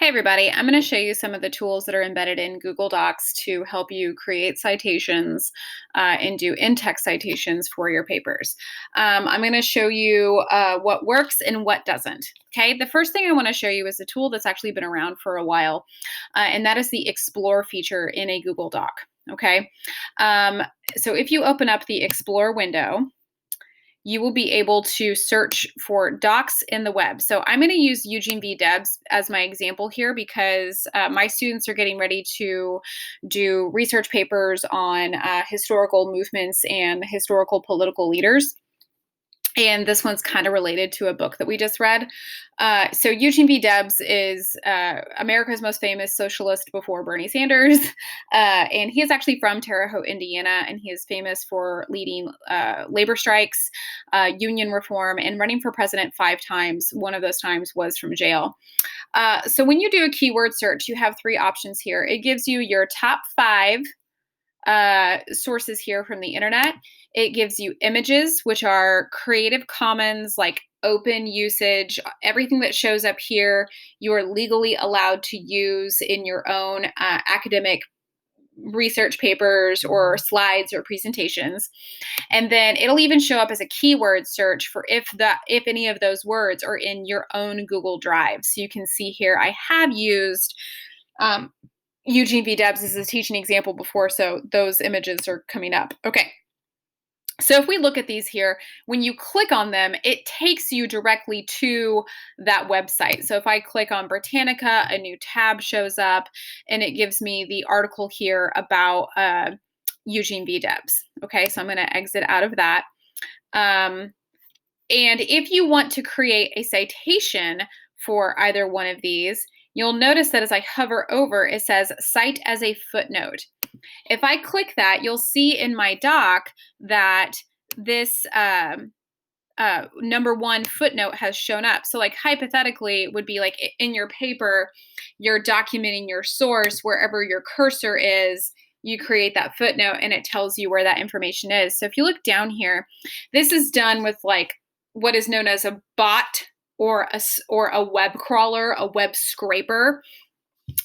Hey everybody, I'm going to show you some of the tools that are embedded in Google Docs to help you create citations and do in-text citations for your papers. I'm going to show you what works and what doesn't. Okay, the first thing I want to show you is a tool that's actually been around for a while, and that is the Explore feature in a Google Doc. Okay, so if you open up the Explore window, you will be able to search for docs in the web. So I'm going to use Eugene V. Debs as my example here because my students are getting ready to do research papers on historical movements and historical political leaders. And this one's kind of related to a book that we just read. So Eugene V. Debs is America's most famous socialist before Bernie Sanders. And he is actually from Terre Haute, Indiana, and he is famous for leading labor strikes, union reform, and running for president 5 times. One of those times was from jail. So when you do a keyword search, you have 3 options here. It gives you your top 5 sources here from the internet. It gives you images, which are Creative Commons, like open usage. Everything that shows up here, you are legally allowed to use in your own academic research papers or slides or presentations. And then it'll even show up as a keyword search for if any of those words are in your own Google Drive. So you can see here I have used Eugene V. Debs as a teaching example before, so those images are coming up. Okay. So if we look at these here, when you click on them, it takes you directly to that website. So if I click on Britannica, a new tab shows up, and it gives me the article here about Eugene V. Debs. Okay, so I'm going to exit out of that. And if you want to create a citation for either one of these, you'll notice that as I hover over, it says cite as a footnote. If I click that, you'll see in my doc that this number 1 footnote has shown up. So like hypothetically, it would be like in your paper, you're documenting your source wherever your cursor is, you create that footnote and it tells you where that information is. So if you look down here, this is done with like what is known as a bot or a web crawler, a web scraper,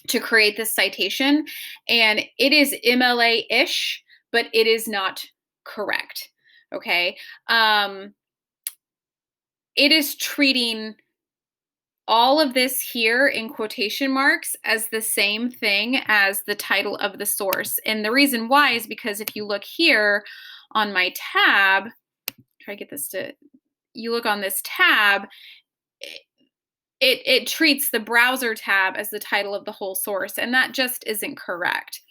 to create this citation. And it is MLA-ish, but it is not correct. Okay. It is treating all of this here in quotation marks as the same thing as the title of the source. And the reason why is because if you look here on my tab, try to get this to, you look on this tab, it treats the browser tab as the title of the whole source, and that just isn't correct.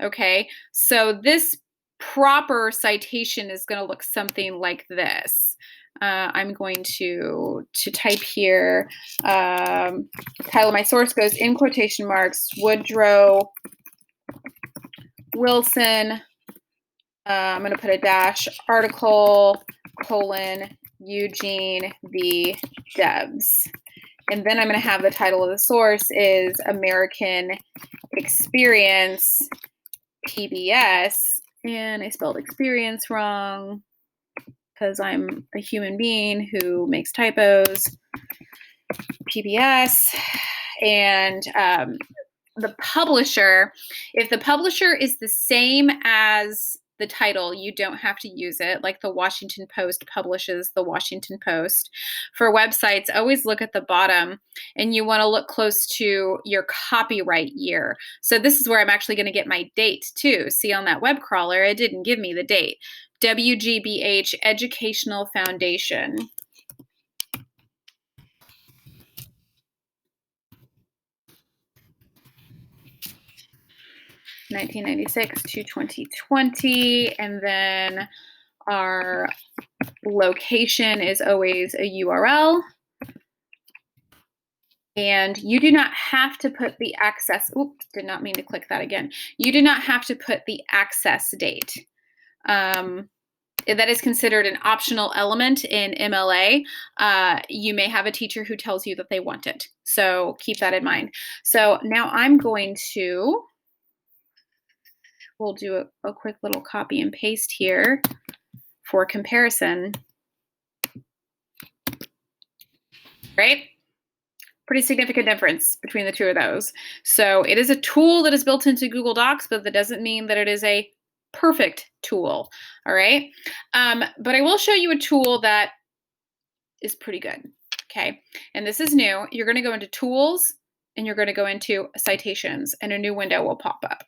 Okay, so this proper citation is going to look something like this. I'm going to type here, title of my source goes in quotation marks, Woodrow Wilson. I'm going to put a dash, article, colon, Eugene V. Debs. And then I'm going to have the title of the source is American Experience PBS. And I spelled experience wrong because I'm a human being who makes typos. PBS. And the publisher, if the publisher is the same as the title, you don't have to use it. Like the Washington Post publishes the Washington Post. For websites, always look at the bottom, and you want to look close to your copyright year. So this is where I'm actually going to get my date too. See, on that web crawler, it didn't give me the date. WGBH Educational Foundation. (1996) to 2020, and then our location is always a URL. And you do not have to put the access, oops, did not mean to click that again. You do not have to put the access date. That is considered an optional element in MLA. You may have a teacher who tells you that they want it. So keep that in mind. So now I'm going to, we'll do a quick little copy and paste here for comparison. Right? Pretty significant difference between the two of those. So it is a tool that is built into Google Docs, but that doesn't mean that it is a perfect tool. All right. But I will show you a tool that is pretty good. Okay. And this is new. You're going to go into tools and you're going to go into citations, and a new window will pop up.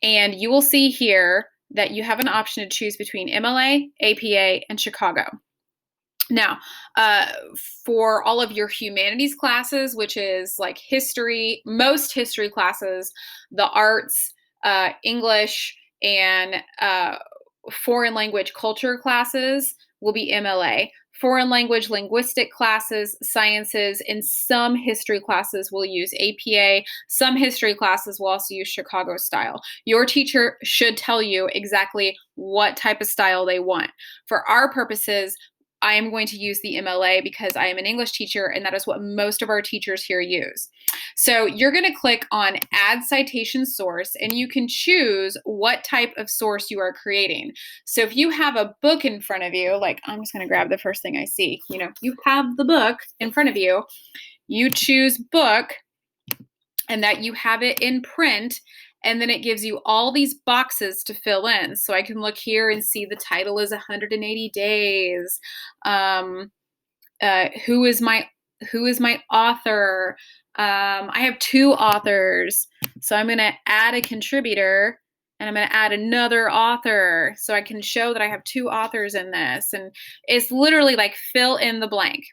And you will see here that you have an option to choose between MLA, APA, and Chicago. Now, for all of your humanities classes, which is like history, most history classes, the arts, English, and foreign language culture classes will be MLA. Foreign language linguistic classes, sciences, and some history classes will use APA. Some history classes will also use Chicago style. Your teacher should tell you exactly what type of style they want. For our purposes, I am going to use the MLA because I am an English teacher, and that is what most of our teachers here use. So you're going to click on Add Citation Source, and you can choose what type of source you are creating. So if you have a book in front of you, like I'm just going to grab the first thing I see. You have the book in front of you. You choose book, and that you have it in print. And then it gives you all these boxes to fill in. So I can look here and see the title is 180 Days. Who is my author? I have 2 authors. So I'm going to add a contributor, and I'm going to add another author so I can show that I have 2 authors in this. And it's literally like fill in the blank.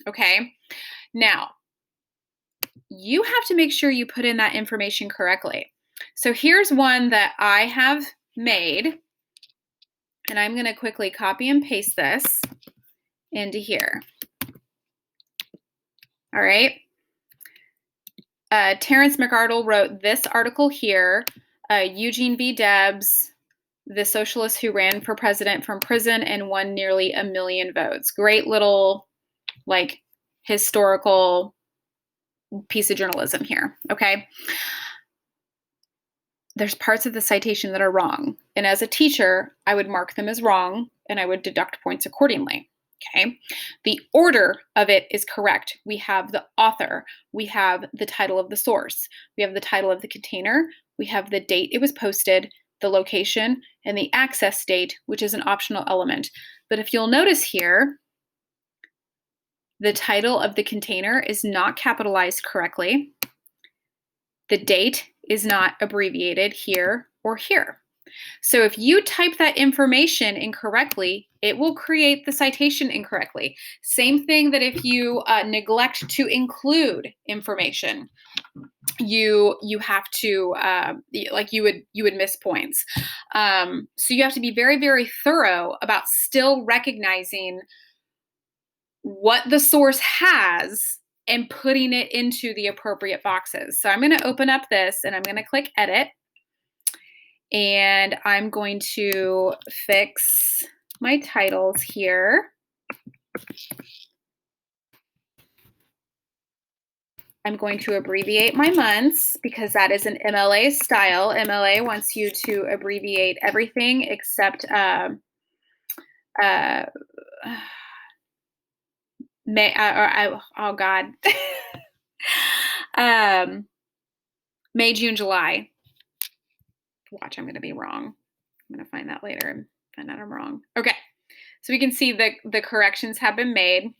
Okay. Now, you have to make sure you put in that information correctly. So here's one that I have made, and I'm going to quickly copy and paste this into here. All right. Terrence McArdle wrote this article here, Eugene V. Debs, the socialist who ran for president from prison and won nearly 1 million votes. Great little, like, historical piece of journalism here, okay? There's parts of the citation that are wrong. And as a teacher, I would mark them as wrong, and I would deduct points accordingly. Okay. The order of it is correct. We have the author, we have the title of the source, we have the title of the container, we have the date it was posted, the location, and the access date, which is an optional element. But if you'll notice here, the title of the container is not capitalized correctly. The date is not abbreviated here or here. So if you type that information incorrectly, it will create the citation incorrectly. Same thing that if you neglect to include information, you have to like you would miss points. So you have to be very, very thorough about still recognizing what the source has and putting it into the appropriate boxes. So I'm going to open up this, and I'm going to click edit. And I'm going to fix my titles here. I'm going to abbreviate my months because that is an MLA style. MLA wants you to abbreviate everything except May. Oh God. May, June, July. Watch, I'm going to be wrong. I'm going to find that later and find out I'm wrong. Okay, so we can see the corrections have been made.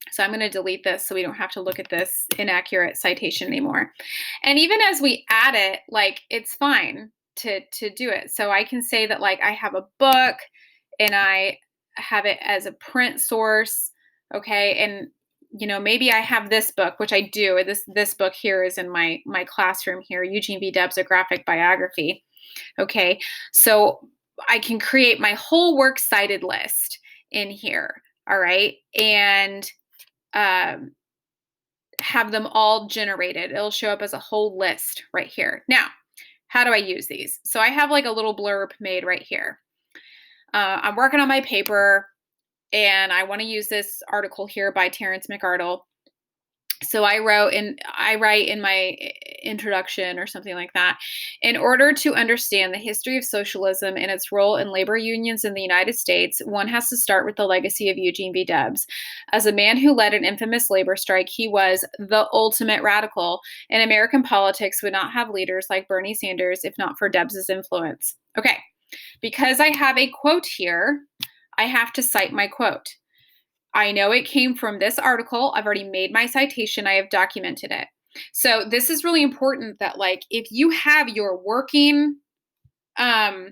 So I'm going to delete this so we don't have to look at this inaccurate citation anymore. And even as we add it, like, it's fine to do it. So I can say that, like, I have a book and I have it as a print source. Okay, and maybe I have this book, which I do. This book here is in my classroom here, Eugene V. Debs, A Graphic Biography. Okay, so I can create my whole works cited list in here. All right, and have them all generated. It'll show up as a whole list right here. Now, how do I use these? So I have like a little blurb made right here. I'm working on my paper, and I want to use this article here by Terrence McArdle. So I write in introduction or something like that. In order to understand the history of socialism and its role in labor unions in the United States, one has to start with the legacy of Eugene V. Debs. As a man who led an infamous labor strike, he was the ultimate radical, and American politics would not have leaders like Bernie Sanders if not for Debs's influence. Okay, because I have a quote here, I have to cite my quote. I know it came from this article. I've already made my citation. I have documented it. So this is really important that, like, if you have your working, if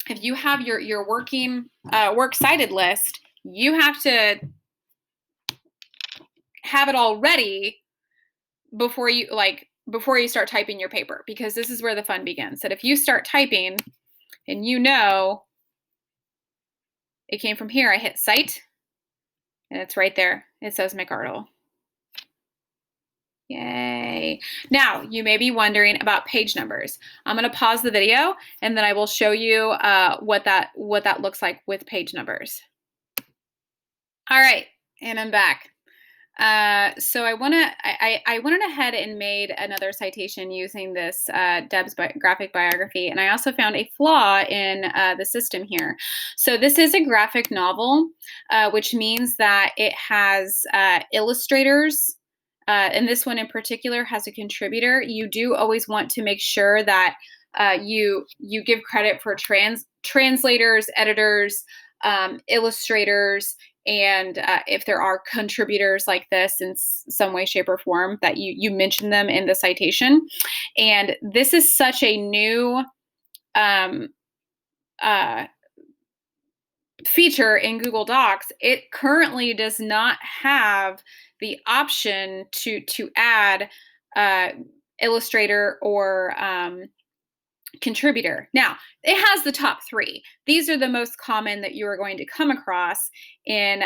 you have your working works cited list, you have to have it all ready before you start typing your paper, because this is where the fun begins. That if you start typing and you know it came from here, I hit cite, and it's right there. It says McArdle. Yay. Now, you may be wondering about page numbers. I'm going to pause the video, and then I will show you what that looks like with page numbers. All right, and I'm back. So I went ahead and made another citation using this Debs graphic biography, and I also found a flaw in the system here. So this is a graphic novel, which means that it has illustrators, and this one in particular has a contributor. You do always want to make sure that you give credit for translators, editors, illustrators, and if there are contributors like this in some way, shape, or form, that you mention them in the citation. And this is such a new feature in Google Docs. It currently does not have the option to add illustrator or contributor. Now, it has the top 3. These are the most common that you are going to come across in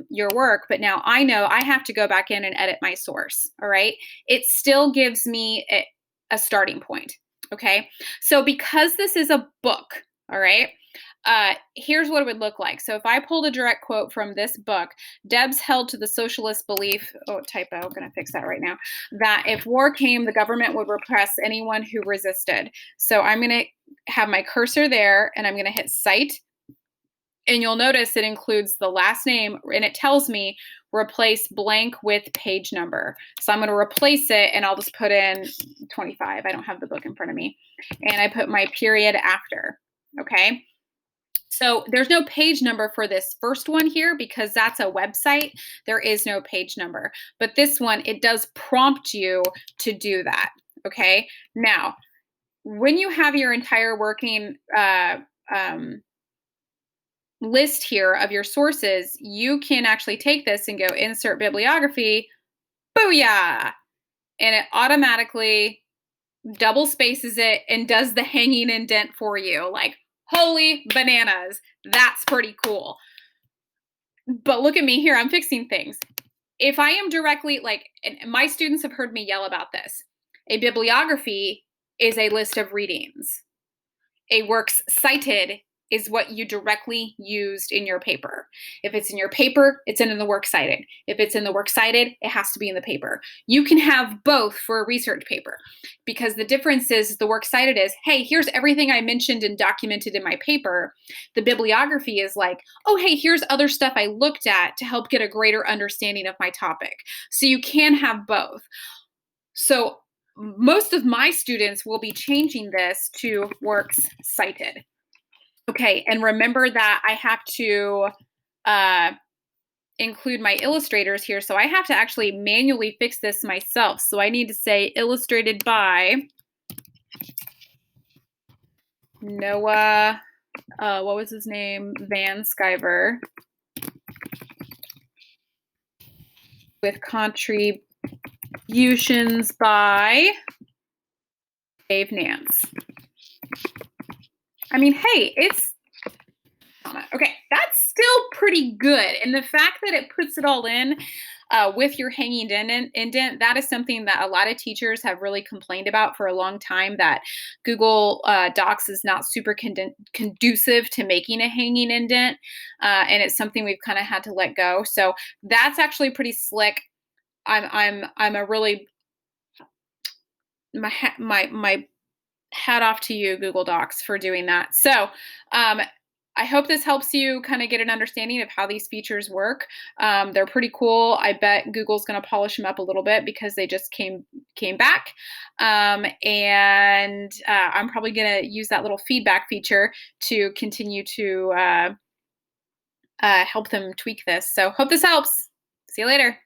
your work, but now I know I have to go back in and edit my source, all right? It still gives me a starting point, okay? So because this is a book, all right, here's what it would look like. So if I pulled a direct quote from this book, Debs held to the socialist belief, typo, I'm going to fix that right now, that if war came, the government would repress anyone who resisted. So I'm going to have my cursor there, and I'm going to hit cite, and you'll notice it includes the last name, and it tells me replace blank with page number. So I'm going to replace it, and I'll just put in 25. I don't have the book in front of me. And I put my period after, okay? So there's no page number for this first one here because that's a website. There is no page number. But this one, it does prompt you to do that, okay? Now, when you have your entire working list here of your sources, you can actually take this and go insert bibliography, booyah! And it automatically double spaces it and does the hanging indent for you. Like, holy bananas, that's pretty cool. But look at me here, I'm fixing things. If I am directly, like, and my students have heard me yell about this, a bibliography is a list of readings. A works cited is what you directly used in your paper. If it's in your paper, it's in the works cited. If it's in the works cited, it has to be in the paper. You can have both for a research paper, because the difference is the works cited is, hey, here's everything I mentioned and documented in my paper. The bibliography is like, oh, hey, here's other stuff I looked at to help get a greater understanding of my topic. So you can have both. So most of my students will be changing this to works cited. Okay, and remember that I have to include my illustrators here, so I have to actually manually fix this myself. So I need to say illustrated by Noah, what was his name? Van Sciver, with contributions by Dave Nance. I mean, hey, it's okay. That's still pretty good. And the fact that it puts it all in with your hanging indent, that is something that a lot of teachers have really complained about for a long time, that Google Docs is not super conducive to making a hanging indent. And it's something we've kind of had to let go. So that's actually pretty slick. I'm a really my hat off to you, Google Docs, for doing that. So I hope this helps you kind of get an understanding of how these features work. They're pretty cool. I bet Google's going to polish them up a little bit because they just came back. And I'm probably going to use that little feedback feature to continue to help them tweak this. So hope this helps. See you later.